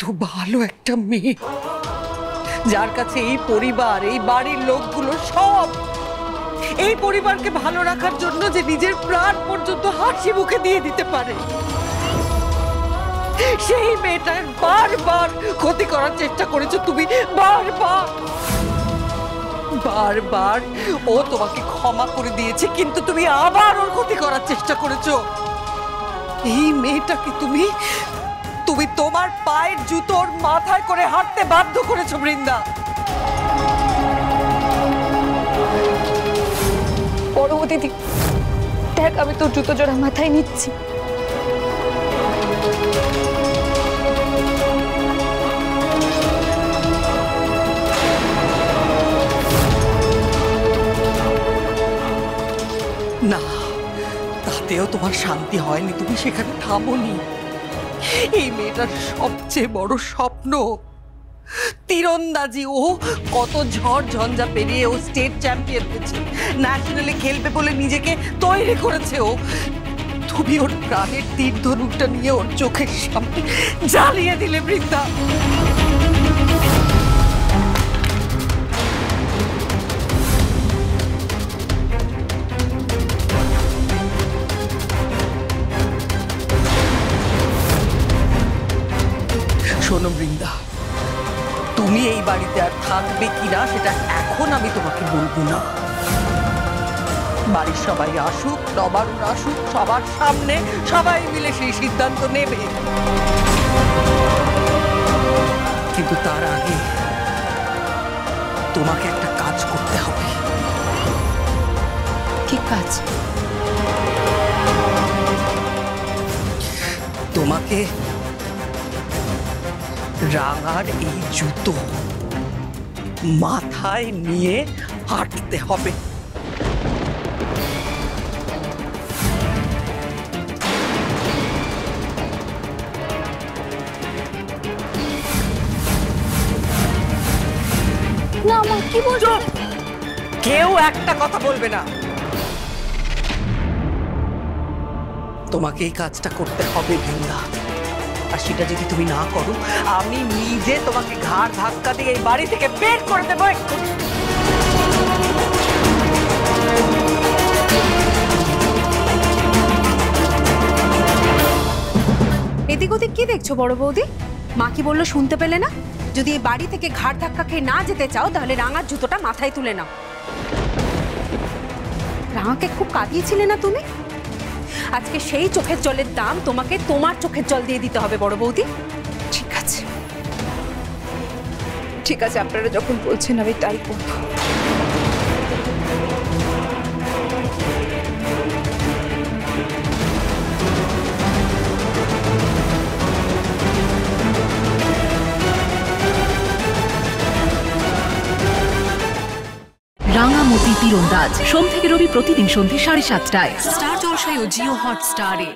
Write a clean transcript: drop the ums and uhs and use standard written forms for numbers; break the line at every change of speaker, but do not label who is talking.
এত ভালো একটা মেয়ে, যার কাছে এই পরিবার, এই বাড়ির লোকগুলো সব এই পরিবারকে ভালো রাখার জন্য যে নিজের প্রাণ পর্যন্ত হাসি মুখে দিয়ে দিতে পারে, সেই মেয়েটার বারবার ক্ষতি করার চেষ্টা করেছো তুমি। বারবার বারবার ও তোমাকে ক্ষমা করে দিয়েছে, কিন্তু তুমি আবার ওর ক্ষতি করার চেষ্টা করেছো। এই মেয়েটাকে তুমি তুমি তোমার পায়ের জুতোর মাথায় করে হাঁটতে বাধ্য করেছো বৃন্দা।
বড় দিদি, দেখ আমি তোর জুতো জোড়া মাথায় নিচ্ছি।
না, তাতেও তোমার শান্তি হয়নি, তুমি সেখানে থামোনি। এই মেয়েটার সবচেয়ে বড় স্বপ্ন তীরন্দাজি। ও কত ঝড় ঝঞ্ঝা পেরিয়ে ও স্টেট চ্যাম্পিয়ন হয়েছে, ন্যাশনালে খেলবে বলে নিজেকে তৈরি করেছে ও। তুমি ওর প্রাণের তীর ধনুকটা নিয়ে ওর চোখের সামনে জ্বালিয়ে দিলে বৃন্দা। শোনো বৃন্দা, তুমি এই বাড়িতে আর থাকবে কিনা সেটা এখন আমি তোমাকে বলবো না। বাড়ির সবাই আসুক, নবারুণ আসুক, সবার সামনে সবাই মিলে সেই সিদ্ধান্ত নেবে। কিন্তু তার আগে তোমাকে একটা কাজ করতে হবে।
কি কাজ?
তোমাকে রাঙার এই জুতো মাথায় নিয়ে হাঁটতে হবে।
না মা, কি বলছো?
কেউ একটা কথা বলবে না। তোমাকে এই কাজটা করতে হবে বৃন্দা, আর সেটা যদি তুমি না করো আমি নিজে তোমাকে ঘাড় ধাক্কা দিয়ে এই বাড়ি থেকে বের করে দেবো।
এদিক ওদিক কি দেখছো বড় বৌদি? মা কি বললো শুনতে পেলে না? যদি এই বাড়ি থেকে ঘাড় ধাক্কা খেয়ে না যেতে চাও তাহলে রাঙার জুতোটা মাথায় তুলে নাও। রাঙাকে খুব কাঁদিয়েছিলে না তুমি? আজকে সেই চোখের জলের দাম তোমাকে তোমার চোখের জল দিয়ে দিতে হবে বড় বৌদি। ঠিক আছে, ঠিক আছে, আপনারা যখন বলছেন আমি তাই করব।
রাঙামতি তীরন্দাজ সোম থেকে রবি প্রতিদিন সন্ধ্যে 7:30টায় স্টার জলসায় ও জিও হটস্টারে।